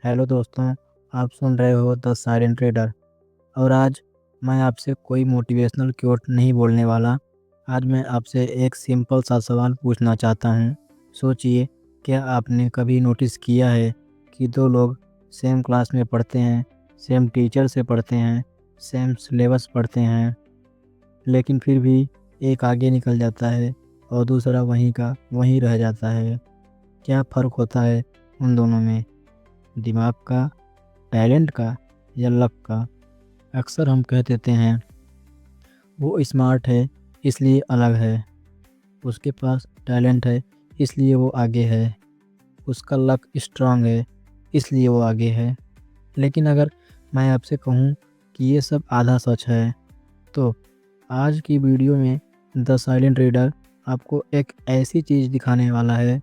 Hello दोस्तों, आप सुन रहे हो द साइलेंट रीडर। और आज मैं आपसे कोई मोटिवेशनल कोट नहीं बोलने वाला। आज मैं आपसे एक सिंपल सा सवाल पूछना चाहता हूँ। सोचिए, क्या आपने कभी नोटिस किया है कि दो लोग सेम क्लास में पढ़ते हैं, सेम टीचर से पढ़ते हैं, सेम सिलेबस पढ़ते हैं, लेकिन फिर भी एक आगे निकल जाता है और दूसरा वहीं का वहीं रह जाता है। क्या फ़र्क होता है उन दोनों में? दिमाग का, टैलेंट का या लक का? अक्सर हम कह देते हैं वो स्मार्ट है इसलिए अलग है, उसके पास टैलेंट है इसलिए वो आगे है, उसका लक स्ट्रांग है इसलिए वो आगे है। लेकिन अगर मैं आपसे कहूँ कि ये सब आधा सच है, तो आज की वीडियो में द साइलेंट रीडर आपको एक ऐसी चीज़ दिखाने वाला है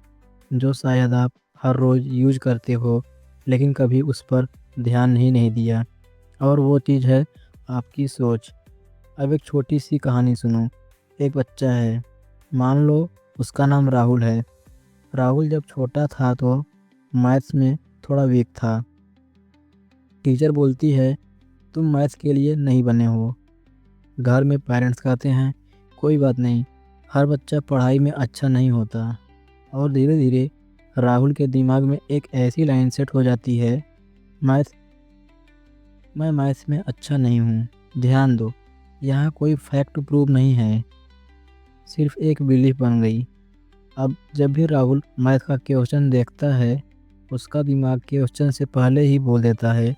जो शायद आप हर रोज़ यूज करते हो, लेकिन कभी उस पर ध्यान ही नहीं दिया। और वो चीज़ है आपकी सोच। अब एक छोटी सी कहानी सुनो। एक बच्चा है, मान लो उसका नाम राहुल है। राहुल जब छोटा था तो मैथ्स में थोड़ा वीक था। टीचर बोलती है तुम मैथ्स के लिए नहीं बने हो। घर में पेरेंट्स कहते हैं कोई बात नहीं, हर बच्चा पढ़ाई में अच्छा नहीं होता। और धीरे धीरे राहुल के दिमाग में एक ऐसी लाइन सेट हो जाती है, मैथ्स मैं मैथ्स में अच्छा नहीं हूँ। ध्यान दो, यहाँ कोई फैक्ट प्रूव नहीं है, सिर्फ एक बिलीफ बन गई। अब जब भी राहुल मैथ का क्वेश्चन देखता है, उसका दिमाग क्वेश्चन से पहले ही बोल देता है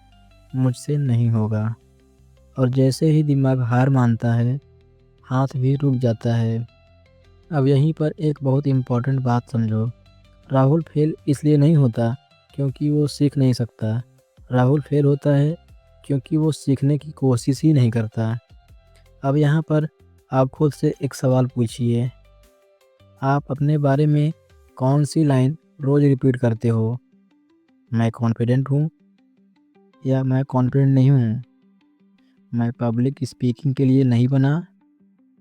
मुझसे नहीं होगा। और जैसे ही दिमाग हार मानता है, हाथ भी रुक जाता है। अब यहीं पर एक बहुत इम्पॉर्टेंट बात समझो। राहुल फेल इसलिए नहीं होता क्योंकि वो सीख नहीं सकता। राहुल फेल होता है क्योंकि वो सीखने की कोशिश ही नहीं करता। अब यहाँ पर आप खुद से एक सवाल पूछिए, आप अपने बारे में कौन सी लाइन रोज़ रिपीट करते हो? मैं कॉन्फिडेंट हूँ या मैं कॉन्फिडेंट नहीं हूँ? मैं पब्लिक स्पीकिंग के लिए नहीं बना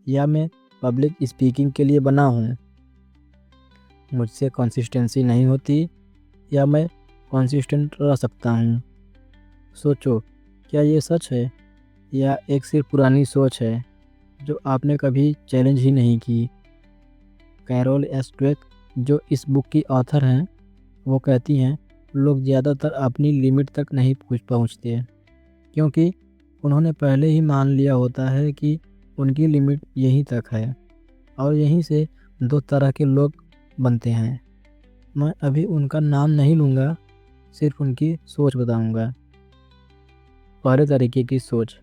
या मैं पब्लिक स्पीकिंग के लिए बना हूँ? मुझसे कंसिस्टेंसी नहीं होती या मैं कंसिस्टेंट रह सकता हूँ? सोचो, क्या ये सच है या एक सिर्फ पुरानी सोच है जो आपने कभी चैलेंज ही नहीं की? कैरोल एस ड्वेक, जो इस बुक की ऑथर हैं, वो कहती हैं लोग ज़्यादातर अपनी लिमिट तक नहीं पहुँचते क्योंकि उन्होंने पहले ही मान लिया होता है कि उनकी लिमिट यहीं तक है। और यहीं से दो तरह के लोग बनते हैं। मैं अभी उनका नाम नहीं लूँगा, सिर्फ उनकी सोच बताऊँगा। पहले तरीके की सोच।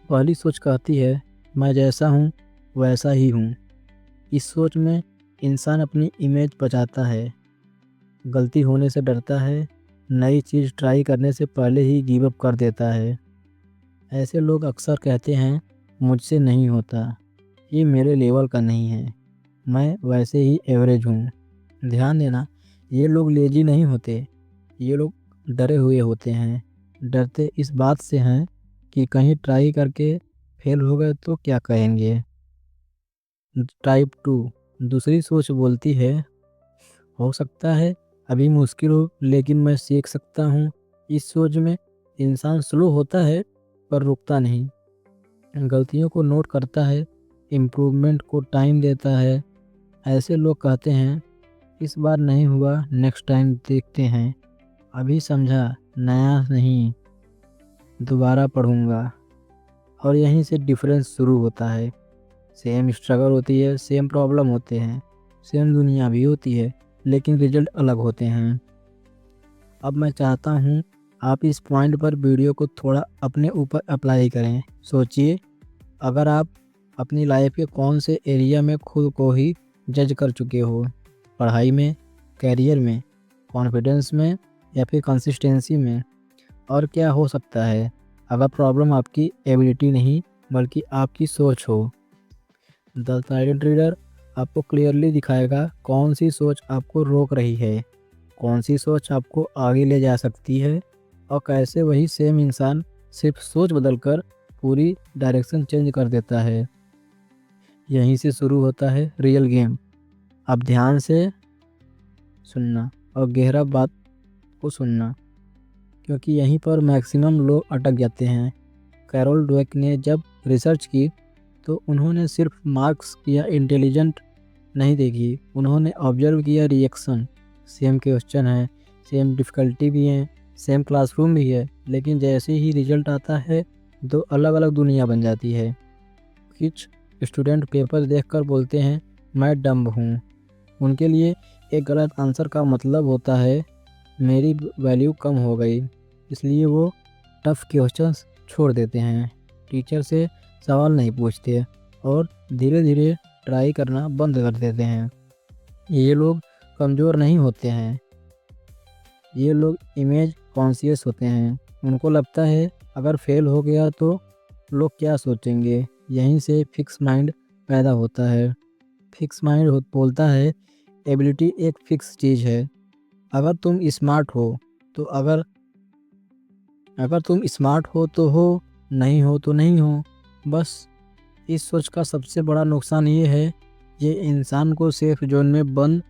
पहली सोच कहती है मैं जैसा हूँ वैसा ही हूँ। इस सोच में इंसान अपनी इमेज बचाता है, गलती होने से डरता है, नई चीज़ ट्राई करने से पहले ही गिव अप कर देता है। ऐसे लोग अक्सर कहते हैं मुझसे नहीं होता, ये मेरे लेवल का नहीं है, मैं वैसे ही एवरेज हूँ। ध्यान देना, ये लोग लेजी नहीं होते, ये लोग डरे हुए होते हैं। डरते इस बात से हैं कि कहीं ट्राई करके फेल हो गए तो क्या कहेंगे। टाइप 2 दूसरी सोच बोलती है हो सकता है अभी मुश्किल हो लेकिन मैं सीख सकता हूँ। इस सोच में इंसान स्लो होता है पर रुकता नहीं, गलतियों को नोट करता है, इम्प्रूवमेंट को टाइम देता है। ऐसे लोग कहते हैं इस बार नहीं हुआ, नेक्स्ट टाइम देखते हैं, अभी समझा, नया नहीं, दोबारा पढ़ूंगा। और यहीं से डिफरेंस शुरू होता है। सेम स्ट्रगल होती है, सेम प्रॉब्लम होते हैं, सेम दुनिया भी होती है, लेकिन रिजल्ट अलग होते हैं। अब मैं चाहता हूँ आप इस पॉइंट पर वीडियो को थोड़ा अपने ऊपर अप्लाई करें। सोचिए, अगर आप अपनी लाइफ के कौन से एरिया में खुद को ही जज कर चुके हो, पढ़ाई में, कैरियर में, कॉन्फिडेंस में या फिर कंसिस्टेंसी में। और क्या हो सकता है अगर प्रॉब्लम आपकी एबिलिटी नहीं बल्कि आपकी सोच हो। द साइलेंट रीडर आपको क्लियरली दिखाएगा कौन सी सोच आपको रोक रही है, कौन सी सोच आपको आगे ले जा सकती है और कैसे वही सेम इंसान सिर्फ सोच बदलकर पूरी डायरेक्शन चेंज कर देता है। यहीं से शुरू होता है रियल गेम। अब ध्यान से सुनना और गहरा बात को सुनना। क्योंकि यहीं पर मैक्सिमम लोग अटक जाते हैं। कैरोल ड्वेक ने जब रिसर्च की तो उन्होंने सिर्फ मार्क्स या इंटेलिजेंट नहीं देखी, उन्होंने ऑब्जर्व किया रिएक्शन। सेम क्वेश्चन है, सेम डिफ़िकल्टी भी है, सेम क्लासरूम भी है, लेकिन जैसे ही रिजल्ट आता है दो अलग अलग दुनिया बन जाती है। कुछ स्टूडेंट पेपर देखकर बोलते हैं मैं डम्ब हूँ। उनके लिए एक गलत आंसर का मतलब होता है मेरी वैल्यू कम हो गई, इसलिए वो टफ क्वेश्चंस छोड़ देते हैं, टीचर से सवाल नहीं पूछते और धीरे धीरे ट्राई करना बंद कर देते हैं। ये लोग कमज़ोर नहीं होते हैं, ये लोग इमेज कॉन्शियस होते हैं। उनको लगता है अगर फेल हो गया तो लोग क्या सोचेंगे। यहीं से फिक्स माइंड पैदा होता है। फिक्स माइंड बोलता है एबिलिटी एक फिक्स चीज़ है। अगर तुम स्मार्ट हो तो अगर तुम स्मार्ट हो तो हो, नहीं हो तो नहीं हो। बस इस सोच का सबसे बड़ा नुकसान ये है, ये इंसान को सेफ जोन में बंद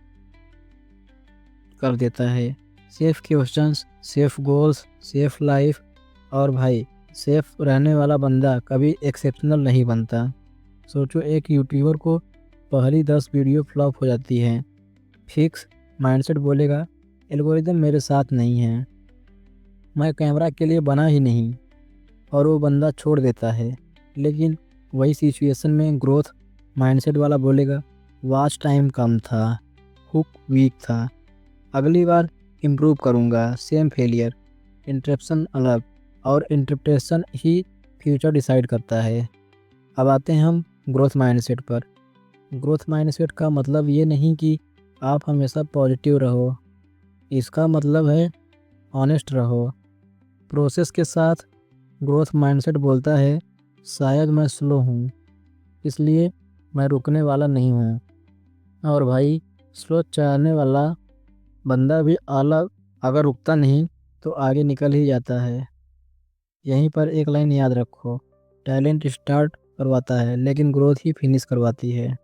कर देता है। Safe questions, safe goals, safe life, और भाई सेफ रहने वाला बंदा कभी एक्सेप्शनल नहीं बनता। सोचो एक यूट्यूबर को पहली 10 वीडियो फ्लॉप हो जाती है, फिक्स माइंडसेट बोलेगा एल्गोरिदम मेरे साथ नहीं है, मैं कैमरा के लिए बना ही नहीं, और वो बंदा छोड़ देता है। लेकिन वही सिचुएशन में ग्रोथ माइंडसेट वाला बोलेगा वॉच टाइम कम था, हुक वीक था, अगली बार इम्प्रूव करूँगा। सेम फेलियर, इंटरप्शन अलग, और इंटरप्रेशन ही फ्यूचर डिसाइड करता है। अब आते हैं हम ग्रोथ माइंडसेट पर। ग्रोथ माइंडसेट का मतलब ये नहीं कि आप हमेशा पॉजिटिव रहो, इसका मतलब है ऑनेस्ट रहो प्रोसेस के साथ। ग्रोथ माइंडसेट बोलता है शायद मैं स्लो हूँ, इसलिए मैं रुकने वाला नहीं हूँ। और भाई स्लो चलने वाला बंदा भी अलग अगर रुकता नहीं तो आगे निकल ही जाता है। यहीं पर एक लाइन याद रखो, टैलेंट स्टार्ट करवाता है लेकिन ग्रोथ ही फिनिश करवाती है।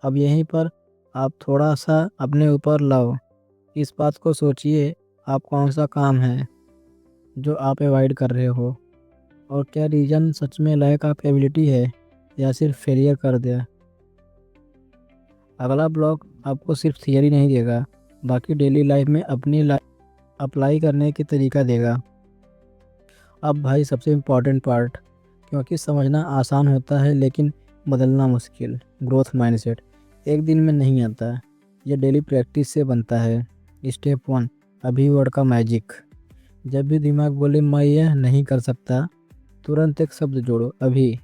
अब यहीं पर आप थोड़ा सा अपने ऊपर लाओ, इस बात को सोचिए आप कौन सा काम है जो आप अवॉइड कर रहे हो, और क्या रीज़न सच में लैक ऑफ एबिलिटी है या सिर्फ फेलियर कर दिया। अगला ब्लॉग आपको सिर्फ थियरी नहीं देगा, बाकी डेली लाइफ में अपनी अप्लाई करने की तरीका देगा। अब भाई सबसे इम्पॉर्टेंट पार्ट, क्योंकि समझना आसान होता है लेकिन बदलना मुश्किल। ग्रोथ माइंडसेट एक दिन में नहीं आता, ये डेली प्रैक्टिस से बनता है। स्टेप 1, अभी वर्ड का मैजिक। जब भी दिमाग बोले मैं यह नहीं कर सकता, तुरंत एक शब्द जोड़ो, अभी।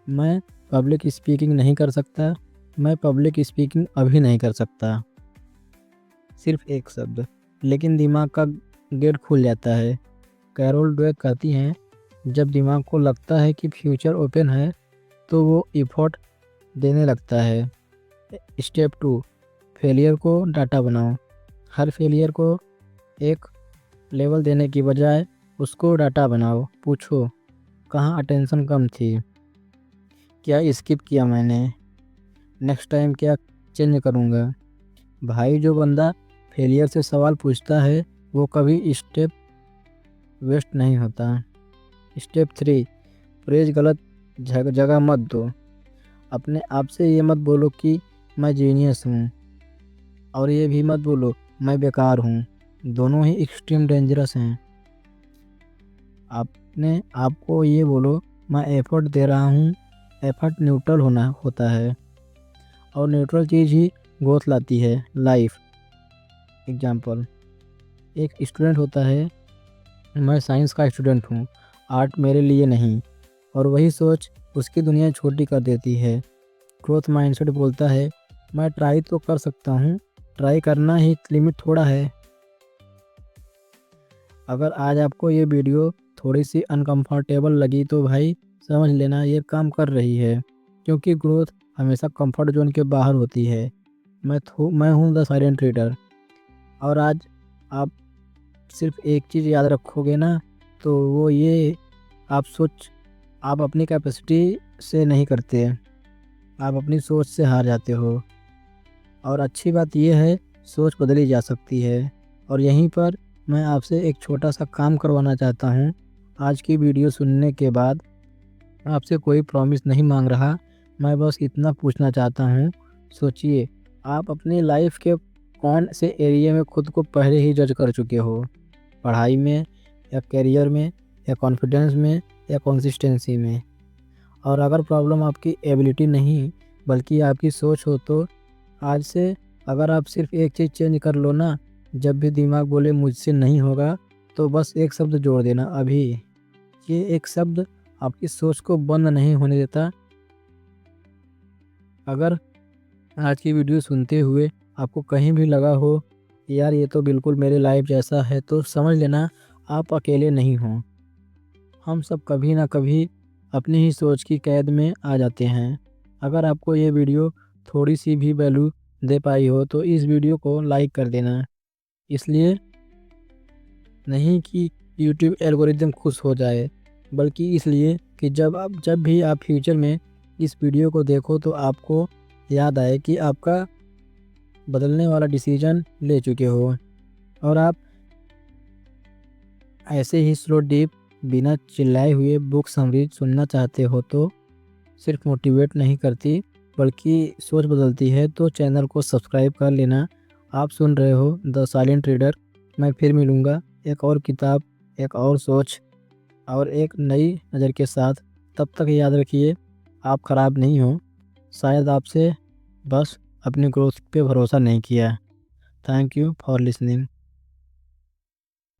मैं पब्लिक स्पीकिंग नहीं कर सकता, मैं पब्लिक स्पीकिंग अभी नहीं कर सकता। सिर्फ एक शब्द, लेकिन दिमाग का गेट खुल जाता है। कैरोल ड्वेक कहती हैं जब दिमाग को लगता है कि फ्यूचर ओपन है तो वो एफर्ट देने लगता है। स्टेप 2, फेलियर को डाटा बनाओ। हर फेलियर को एक लेवल देने की बजाय उसको डाटा बनाओ। पूछो कहाँ अटेंशन कम थी, क्या स्किप किया मैंने, नेक्स्ट टाइम क्या चेंज करूँगा। भाई जो बंदा फेलियर से सवाल पूछता है वो कभी स्टेप वेस्ट नहीं होता। स्टेप 3, प्रेज गलत जगह मत दो। अपने आप से ये मत बोलो कि मैं जीनियस हूँ, और ये भी मत बोलो मैं बेकार हूँ, दोनों ही एक्सट्रीम डेंजरस हैं। आपने आपको ये बोलो मैं एफर्ट दे रहा हूँ। एफर्ट न्यूट्रल होता है, और न्यूट्रल चीज़ ही ग्रोथ लाती है। लाइफ एग्जाम्पल, एक स्टूडेंट होता है मैं साइंस का स्टूडेंट हूँ, आर्ट मेरे लिए नहीं, और वही सोच उसकी दुनिया छोटी कर देती है। ग्रोथ माइंडसेट बोलता है मैं ट्राई तो कर सकता हूँ, ट्राई करना ही लिमिट थोड़ा है। अगर आज आपको ये वीडियो थोड़ी सी अनकंफर्टेबल लगी तो भाई समझ लेना ये काम कर रही है, क्योंकि ग्रोथ हमेशा कंफर्ट जोन के बाहर होती है। मैं हूँ द साइलेंट रीडर, और आज आप सिर्फ एक चीज़ याद रखोगे ना, तो वो ये आप अपनी कैपेसिटी से नहीं करते, आप अपनी सोच से हार जाते हो। और अच्छी बात यह है सोच बदली जा सकती है, और यहीं पर मैं आपसे एक छोटा सा काम करवाना चाहता हूँ। आज की वीडियो सुनने के बाद आपसे कोई प्रॉमिस नहीं मांग रहा, मैं बस इतना पूछना चाहता हूँ। सोचिए, आप अपनी लाइफ के कौन से एरिया में खुद को पहले ही जज कर चुके हो? पढ़ाई में, या करियर में, या कॉन्फिडेंस में, या कंसिस्टेंसी में? और अगर प्रॉब्लम आपकी एबिलिटी नहीं बल्कि आपकी सोच हो, तो आज से अगर आप सिर्फ एक चीज़ चेंज कर लो ना, जब भी दिमाग बोले मुझसे नहीं होगा, तो बस एक शब्द जोड़ देना, अभी। ये एक शब्द आपकी सोच को बंद नहीं होने देता। अगर आज की वीडियो सुनते हुए आपको कहीं भी लगा हो कि यार ये तो बिल्कुल मेरे लाइफ जैसा है, तो समझ लेना आप अकेले नहीं हो। हम सब कभी ना कभी अपनी ही सोच की कैद में आ जाते हैं। अगर आपको ये वीडियो थोड़ी सी भी वैल्यू दे पाई हो, तो इस वीडियो को लाइक कर देना। इसलिए नहीं कि यूट्यूब एल्गोरिदम खुश हो जाए, बल्कि इसलिए कि जब भी आप फ्यूचर में इस वीडियो को देखो, तो आपको याद आए कि आपका बदलने वाला डिसीजन ले चुके हो। और आप ऐसे ही स्लो डीप बिना चिल्लाए हुए बुक समरी सुनना चाहते हो, तो सिर्फ मोटिवेट नहीं करती बल्कि सोच बदलती है, तो चैनल को सब्सक्राइब कर लेना। आप सुन रहे हो द साइलेंट रीडर। मैं फिर मिलूँगा एक और किताब, एक और सोच और एक नई नज़र के साथ। तब तक याद रखिए, आप ख़राब नहीं हो, शायद आपसे बस अपनी ग्रोथ पे भरोसा नहीं किया। Thank you for listening.